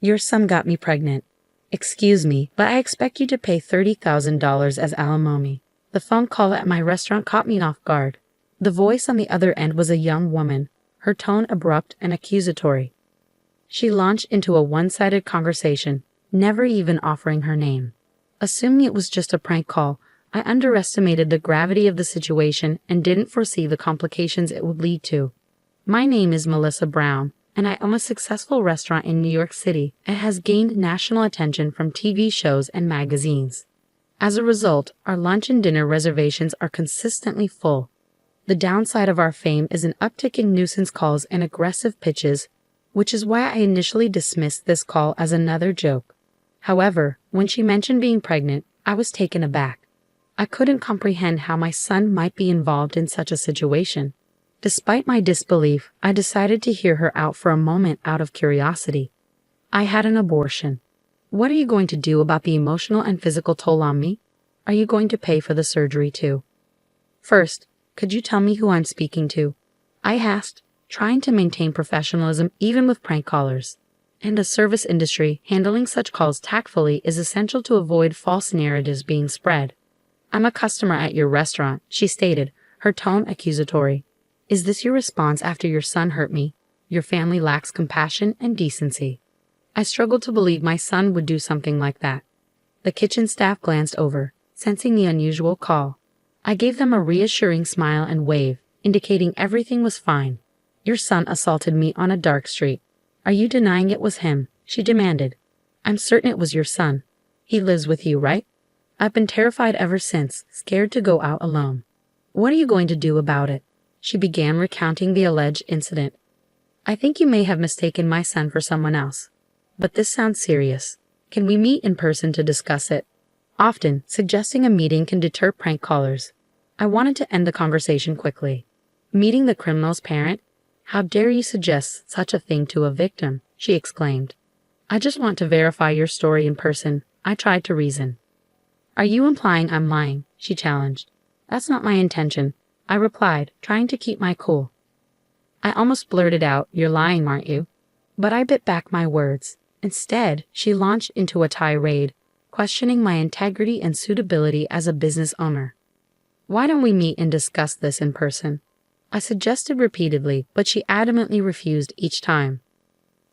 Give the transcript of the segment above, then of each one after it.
Your son got me pregnant. Excuse me, but I expect you to pay $30,000 as alimony. The phone call at my restaurant caught me off guard. The voice on the other end was a young woman, her tone abrupt and accusatory. She launched into a one-sided conversation, never even offering her name. Assuming it was just a prank call, I underestimated the gravity of the situation and didn't foresee the complications it would lead to. My name is Melissa Brown, and I own a successful restaurant in New York City. It has gained national attention from TV shows and magazines. As a result, our lunch and dinner reservations are consistently full. The downside of our fame is an uptick in nuisance calls and aggressive pitches, which is why I initially dismissed this call as another joke. However, when she mentioned being pregnant, I was taken aback. I couldn't comprehend how my son might be involved in such a situation. Despite my disbelief, I decided to hear her out for a moment out of curiosity. I had an abortion. What are you going to do about the emotional and physical toll on me? Are you going to pay for the surgery too? First, could you tell me who I'm speaking to? I asked, trying to maintain professionalism even with prank callers. In the service industry, handling such calls tactfully is essential to avoid false narratives being spread. I'm a customer at your restaurant, she stated, her tone accusatory. Is this your response after your son hurt me? Your family lacks compassion and decency. I struggled to believe my son would do something like that. The kitchen staff glanced over, sensing the unusual call. I gave them a reassuring smile and wave, indicating everything was fine. Your son assaulted me on a dark street. Are you denying it was him? She demanded. I'm certain it was your son. He lives with you, right? I've been terrified ever since, scared to go out alone. What are you going to do about it? She began recounting the alleged incident. I think you may have mistaken my son for someone else. But this sounds serious. Can we meet in person to discuss it? Often, suggesting a meeting can deter prank callers. I wanted to end the conversation quickly. Meeting the criminal's parent? How dare you suggest such a thing to a victim? She exclaimed. I just want to verify your story in person. I tried to reason. Are you implying I'm lying? She challenged. That's not my intention, I replied, trying to keep my cool. I almost blurted out, you're lying, aren't you? But I bit back my words. Instead, she launched into a tirade, questioning my integrity and suitability as a business owner. Why don't we meet and discuss this in person? I suggested repeatedly, but she adamantly refused each time.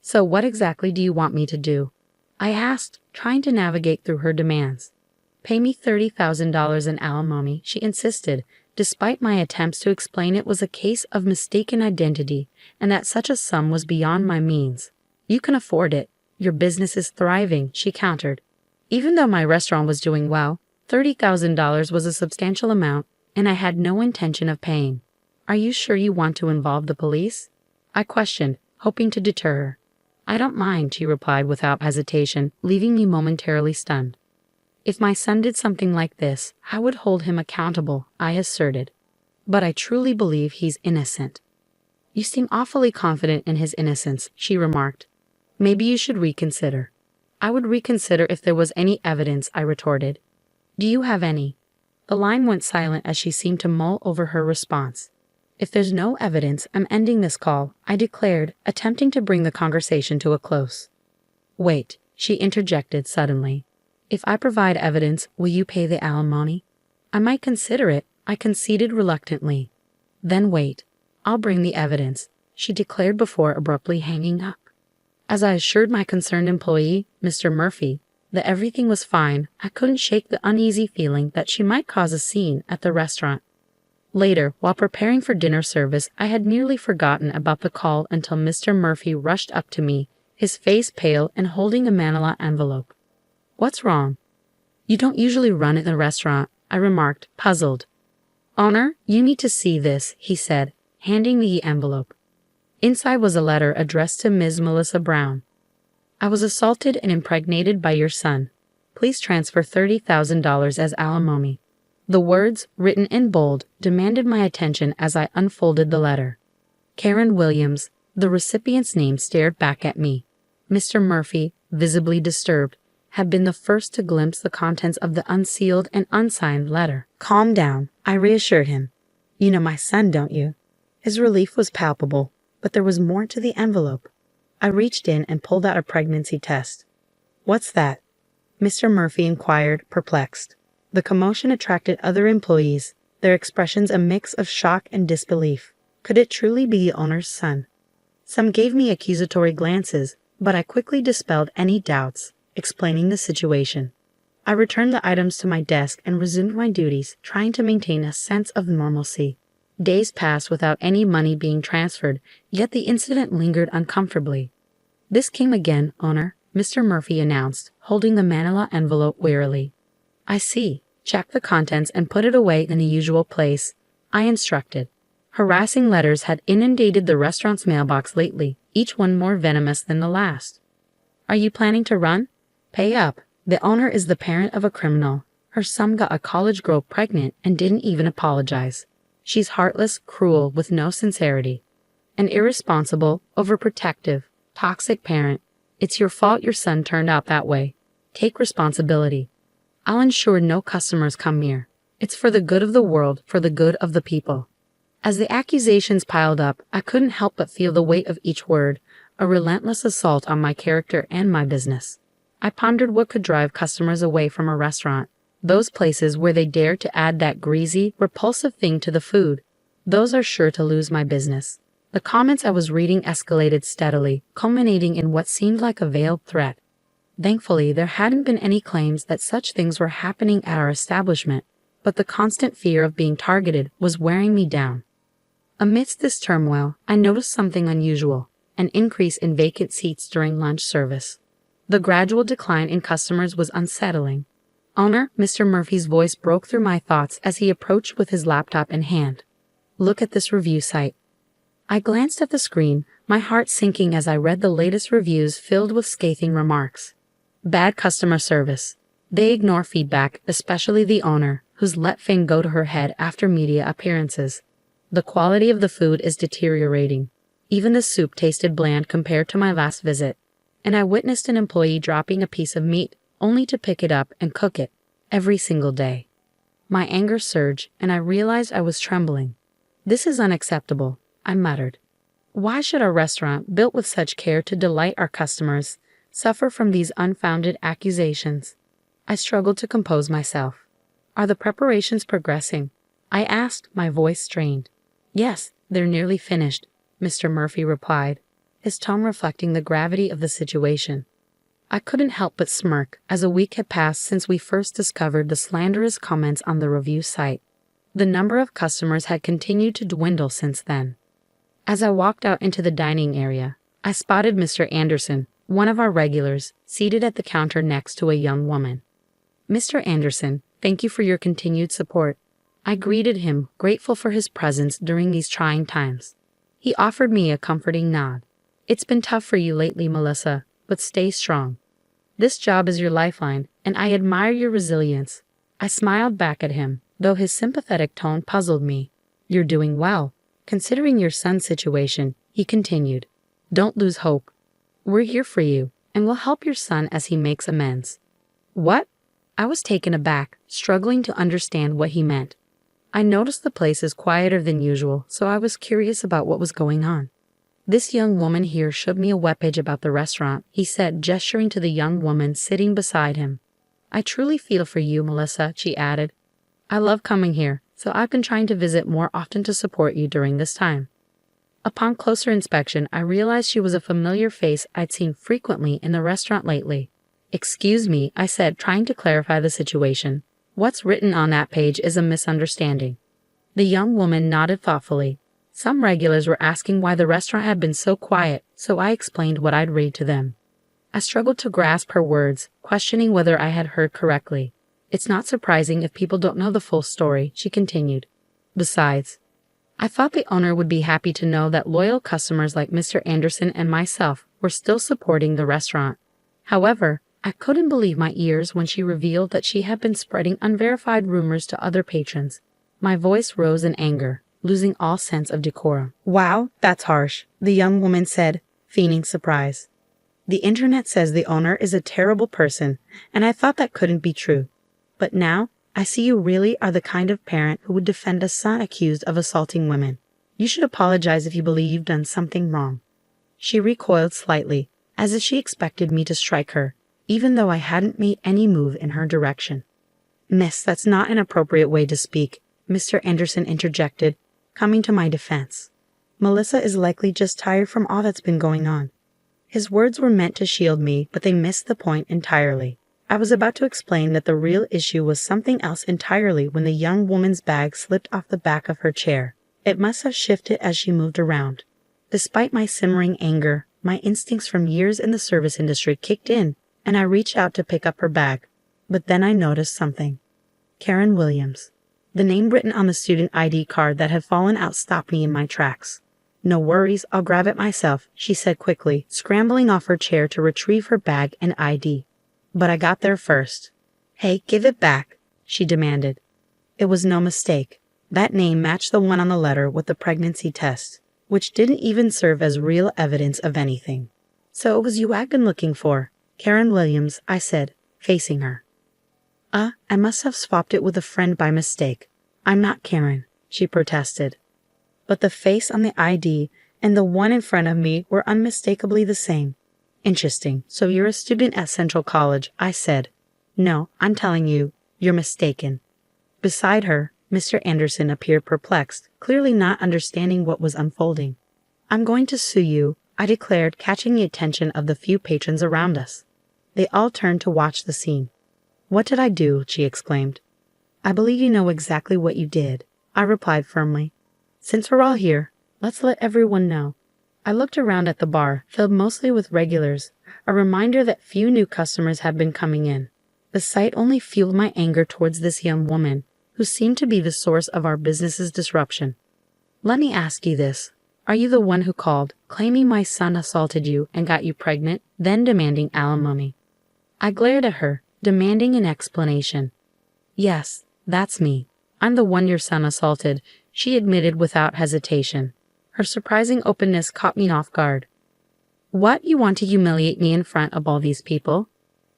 So what exactly do you want me to do? I asked, trying to navigate through her demands. Pay me $30,000 in alimony, she insisted, despite my attempts to explain it was a case of mistaken identity and that such a sum was beyond my means. You can afford it. Your business is thriving, she countered. Even though my restaurant was doing well, $30,000 was a substantial amount, and I had no intention of paying. Are you sure you want to involve the police? I questioned, hoping to deter her. I don't mind, she replied without hesitation, leaving me momentarily stunned. If my son did something like this, I would hold him accountable, I asserted. But I truly believe he's innocent. You seem awfully confident in his innocence, she remarked. Maybe you should reconsider. I would reconsider if there was any evidence, I retorted. Do you have any? The line went silent as she seemed to mull over her response. If there's no evidence, I'm ending this call, I declared, attempting to bring the conversation to a close. Wait, she interjected suddenly. If I provide evidence, will you pay the alimony? I might consider it, I conceded reluctantly. Then wait. I'll bring the evidence, she declared before abruptly hanging up. As I assured my concerned employee, Mr. Murphy, that everything was fine, I couldn't shake the uneasy feeling that she might cause a scene at the restaurant. Later, while preparing for dinner service, I had nearly forgotten about the call until Mr. Murphy rushed up to me, his face pale and holding a manila envelope. What's wrong? You don't usually run in the restaurant, I remarked, puzzled. Owner, you need to see this, he said, handing me the envelope. Inside was a letter addressed to Ms. Melissa Brown. I was assaulted and impregnated by your son. Please transfer $30,000 as alimony. The words, written in bold, demanded my attention as I unfolded the letter. Karen Williams, the recipient's name, stared back at me. Mr. Murphy, visibly disturbed, had been the first to glimpse the contents of the unsealed and unsigned letter. Calm down, I reassured him. You know my son, don't you? His relief was palpable, but there was more to the envelope. I reached in and pulled out a pregnancy test. "What's that?" Mr. Murphy inquired, perplexed. The commotion attracted other employees, their expressions a mix of shock and disbelief. Could it truly be the owner's son? Some gave me accusatory glances, but I quickly dispelled any doubts, explaining the situation. I returned the items to my desk and resumed my duties, trying to maintain a sense of normalcy. Days passed without any money being transferred, yet the incident lingered uncomfortably. "This came again, owner," Mr. Murphy announced, holding the manila envelope wearily. "I see. Check the contents and put it away in the usual place," I instructed. Harassing letters had inundated the restaurant's mailbox lately, each one more venomous than the last. "Are you planning to run? Pay up. The owner is the parent of a criminal. Her son got a college girl pregnant and didn't even apologize. She's heartless, cruel, with no sincerity. An irresponsible, overprotective, toxic parent. It's your fault your son turned out that way. Take responsibility. I'll ensure no customers come here. It's for the good of the world, for the good of the people." As the accusations piled up, I couldn't help but feel the weight of each word, a relentless assault on my character and my business. I pondered what could drive customers away from a restaurant. Those places where they dare to add that greasy, repulsive thing to the food. Those are sure to lose my business. The comments I was reading escalated steadily, culminating in what seemed like a veiled threat. Thankfully, there hadn't been any claims that such things were happening at our establishment, but the constant fear of being targeted was wearing me down. Amidst this turmoil, I noticed something unusual, an increase in vacant seats during lunch service. The gradual decline in customers was unsettling. "Owner," Mr. Murphy's voice broke through my thoughts as he approached with his laptop in hand. "Look at this review site." I glanced at the screen, my heart sinking as I read the latest reviews filled with scathing remarks. Bad customer service. They ignore feedback, especially the owner, who's let fame go to her head after media appearances. The quality of the food is deteriorating. Even the soup tasted bland compared to my last visit. And I witnessed an employee dropping a piece of meat, only to pick it up and cook it, every single day. My anger surged, and I realized I was trembling. "This is unacceptable," I muttered. "Why should our restaurant, built with such care to delight our customers, suffer from these unfounded accusations?" I struggled to compose myself. "Are the preparations progressing?" I asked, my voice strained. "Yes, they're nearly finished," Mr. Murphy replied, his tone reflecting the gravity of the situation. I couldn't help but smirk, as a week had passed since we first discovered the slanderous comments on the review site. The number of customers had continued to dwindle since then. As I walked out into the dining area, I spotted Mr. Anderson, one of our regulars, seated at the counter next to a young woman. "Mr. Anderson, thank you for your continued support." I greeted him, grateful for his presence during these trying times. He offered me a comforting nod. "It's been tough for you lately, Melissa, but stay strong. This job is your lifeline, and I admire your resilience." I smiled back at him, though his sympathetic tone puzzled me. "You're doing well, considering your son's situation," he continued. "Don't lose hope. We're here for you, and we'll help your son as he makes amends." "What?" I was taken aback, struggling to understand what he meant. I noticed the place is quieter than usual, so I was curious about what was going on. "This young woman here showed me a webpage about the restaurant," he said, gesturing to the young woman sitting beside him. "I truly feel for you, Melissa," she added. "I love coming here, so I've been trying to visit more often to support you during this time." Upon closer inspection, I realized she was a familiar face I'd seen frequently in the restaurant lately. "Excuse me," I said, trying to clarify the situation. "What's written on that page is a misunderstanding." The young woman nodded thoughtfully. Some regulars were asking why the restaurant had been so quiet, so I explained what I'd read to them. I struggled to grasp her words, questioning whether I had heard correctly. "It's not surprising if people don't know the full story," she continued. "Besides, I thought the owner would be happy to know that loyal customers like Mr. Anderson and myself were still supporting the restaurant." However, I couldn't believe my ears when she revealed that she had been spreading unverified rumors to other patrons. My voice rose in anger, losing all sense of decorum. "Wow, that's harsh," the young woman said, feigning surprise. "The internet says the owner is a terrible person, and I thought that couldn't be true. But now, I see you really are the kind of parent who would defend a son accused of assaulting women. You should apologize if you believe you've done something wrong." She recoiled slightly, as if she expected me to strike her, even though I hadn't made any move in her direction. "Miss, that's not an appropriate way to speak," Mr. Anderson interjected, coming to my defense. "Melissa is likely just tired from all that's been going on." His words were meant to shield me, but they missed the point entirely. I was about to explain that the real issue was something else entirely when the young woman's bag slipped off the back of her chair. It must have shifted as she moved around. Despite my simmering anger, my instincts from years in the service industry kicked in, and I reached out to pick up her bag. But then I noticed something. Karen Williams. The name written on the student ID card that had fallen out stopped me in my tracks. "No worries, I'll grab it myself," she said quickly, scrambling off her chair to retrieve her bag and ID. But I got there first. "Hey, give it back," she demanded. It was no mistake. That name matched the one on the letter with the pregnancy test, which didn't even serve as real evidence of anything. "So it was you I've been looking for, Karen Williams," I said, facing her. I must have swapped it with a friend by mistake. I'm not Karen," she protested. But the face on the ID and the one in front of me were unmistakably the same. "Interesting. So you're a student at Central College," I said. "No, I'm telling you, you're mistaken." Beside her, Mr. Anderson appeared perplexed, clearly not understanding what was unfolding. "I'm going to sue you," I declared, catching the attention of the few patrons around us. They all turned to watch the scene. "What did I do?" she exclaimed. "I believe you know exactly what you did," I replied firmly. "Since we're all here, let's let everyone know." I looked around at the bar, filled mostly with regulars, a reminder that few new customers had been coming in. The sight only fueled my anger towards this young woman, who seemed to be the source of our business's disruption. "Let me ask you this. Are you the one who called, claiming my son assaulted you and got you pregnant, then demanding alimony?" I glared at her, demanding an explanation. "Yes, that's me. I'm the one your son assaulted," she admitted without hesitation. Her surprising openness caught me off guard. "What, you want to humiliate me in front of all these people?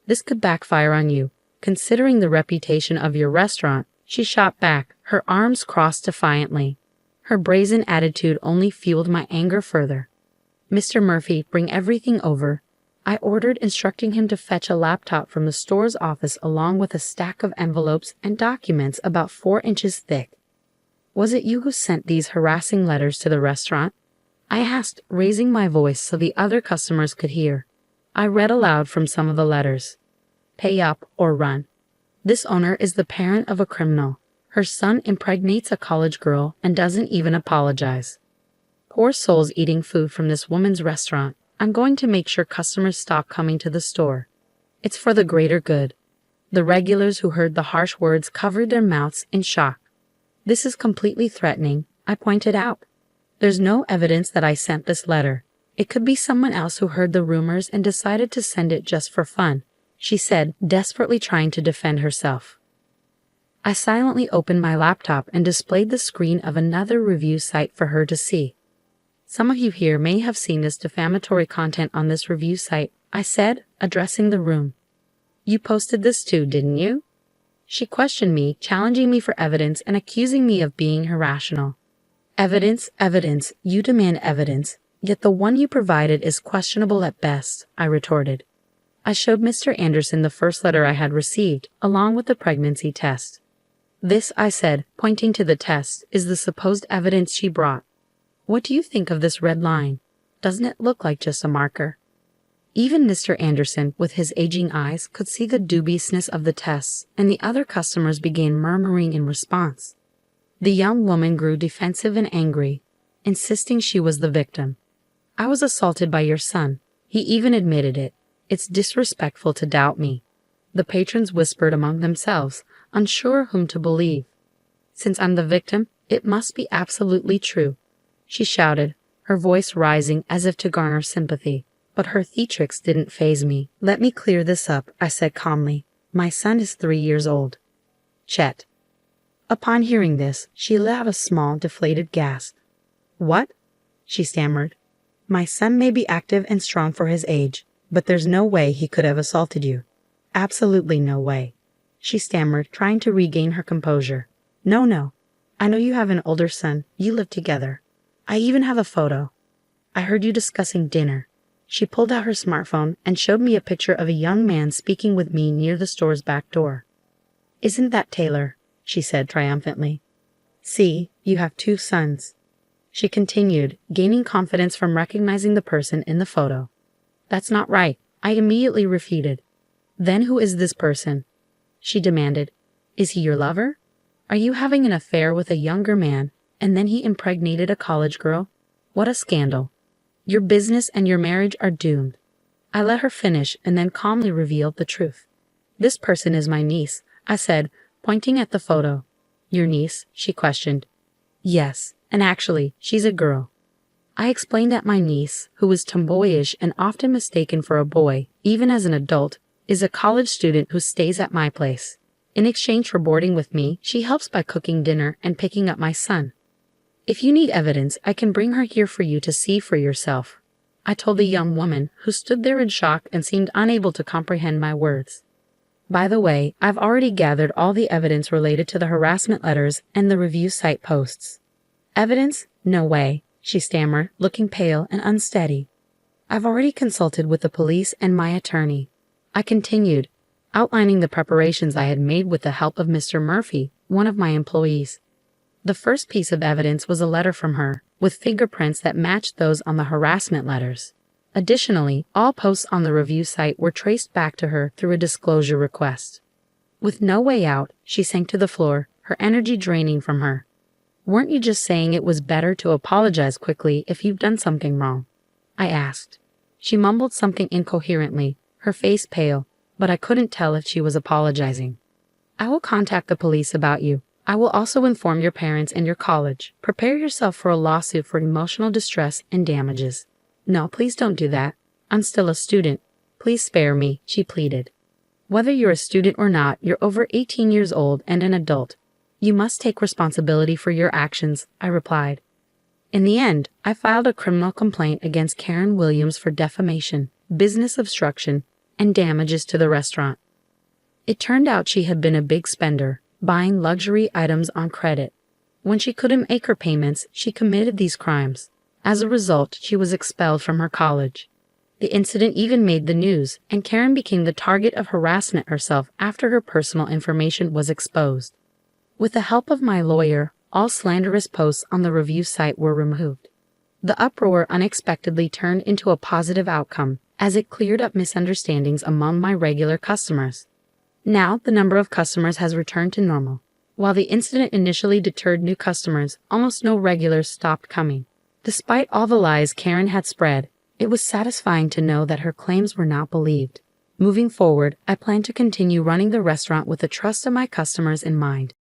This could backfire on you, considering the reputation of your restaurant." She shot back, her arms crossed defiantly. Her brazen attitude only fueled my anger further. "Mr. Murphy, bring everything over," I ordered, instructing him to fetch a laptop from the store's office along with a stack of envelopes and documents about 4 inches thick. "Was it you who sent these harassing letters to the restaurant?" I asked, raising my voice so the other customers could hear. I read aloud from some of the letters. "Pay up or run. This owner is the parent of a criminal. Her son impregnates a college girl and doesn't even apologize. Poor souls eating food from this woman's restaurant. I'm going to make sure customers stop coming to the store. It's for the greater good." The regulars who heard the harsh words covered their mouths in shock. "This is completely threatening," I pointed out. "There's no evidence that I sent this letter. It could be someone else who heard the rumors and decided to send it just for fun," she said, desperately trying to defend herself. I silently opened my laptop and displayed the screen of another review site for her to see. "Some of you here may have seen this defamatory content on this review site," I said, addressing the room. "You posted this too, didn't you?" She questioned me, challenging me for evidence and accusing me of being irrational. "Evidence, evidence, you demand evidence, yet the one you provided is questionable at best," I retorted. I showed Mr. Anderson the first letter I had received, along with the pregnancy test. "This," I said, pointing to the test, "is the supposed evidence she brought. What do you think of this red line? Doesn't it look like just a marker?" Even Mr. Anderson, with his aging eyes, could see the dubiousness of the tests, and the other customers began murmuring in response. The young woman grew defensive and angry, insisting she was the victim. "I was assaulted by your son. He even admitted it. It's disrespectful to doubt me." The patrons whispered among themselves, unsure whom to believe. "Since I'm the victim, it must be absolutely true," she shouted, her voice rising as if to garner sympathy. But her theatrics didn't faze me. "Let me clear this up," I said calmly. "My son is 3 years old. Chet." Upon hearing this, she let out a small, deflated gasp. "What?" she stammered. "My son may be active and strong for his age, but there's no way he could have assaulted you. Absolutely no way," she stammered, trying to regain her composure. No. I know you have an older son. You live together. I even have a photo." I heard you discussing dinner. She pulled out her smartphone and showed me a picture of a young man speaking with me near the store's back door. Isn't that Taylor? She said triumphantly. See, you have 2 sons. She continued, gaining confidence from recognizing the person in the photo. That's not right, I immediately refuted. Then who is this person? She demanded. Is he your lover? Are you having an affair with a younger man, and then he impregnated a college girl? What a scandal. Your business and your marriage are doomed. I let her finish and then calmly revealed the truth. This person is my niece, I said, pointing at the photo. Your niece? She questioned. Yes, and actually, she's a girl. I explained that my niece, who is tomboyish and often mistaken for a boy, even as an adult, is a college student who stays at my place. In exchange for boarding with me, she helps by cooking dinner and picking up my son. If you need evidence, I can bring her here for you to see for yourself, I told the young woman, who stood there in shock and seemed unable to comprehend my words. By the way, I've already gathered all the evidence related to the harassment letters and the review site posts. Evidence? No way, she stammered, looking pale and unsteady. I've already consulted with the police and my attorney. I continued, outlining the preparations I had made with the help of Mr. Murphy, one of my employees. The first piece of evidence was a letter from her, with fingerprints that matched those on the harassment letters. Additionally, all posts on the review site were traced back to her through a disclosure request. With no way out, she sank to the floor, her energy draining from her. Weren't you just saying it was better to apologize quickly if you've done something wrong? I asked. She mumbled something incoherently, her face pale, but I couldn't tell if she was apologizing. I will contact the police about you. I will also inform your parents and your college. Prepare yourself for a lawsuit for emotional distress and damages. No, please don't do that. I'm still a student. Please spare me, she pleaded. Whether you're a student or not, you're over 18 years old and an adult. You must take responsibility for your actions, I replied. In the end, I filed a criminal complaint against Karen Williams for defamation, business obstruction, and damages to the restaurant. It turned out she had been a big spender, buying luxury items on credit. When she couldn't make her payments, she committed these crimes. As a result, she was expelled from her college. The incident even made the news, and Karen became the target of harassment herself after her personal information was exposed. With the help of my lawyer, all slanderous posts on the review site were removed. The uproar unexpectedly turned into a positive outcome, as it cleared up misunderstandings among my regular customers. Now, the number of customers has returned to normal. While the incident initially deterred new customers, almost no regulars stopped coming. Despite all the lies Karen had spread, it was satisfying to know that her claims were not believed. Moving forward, I plan to continue running the restaurant with the trust of my customers in mind.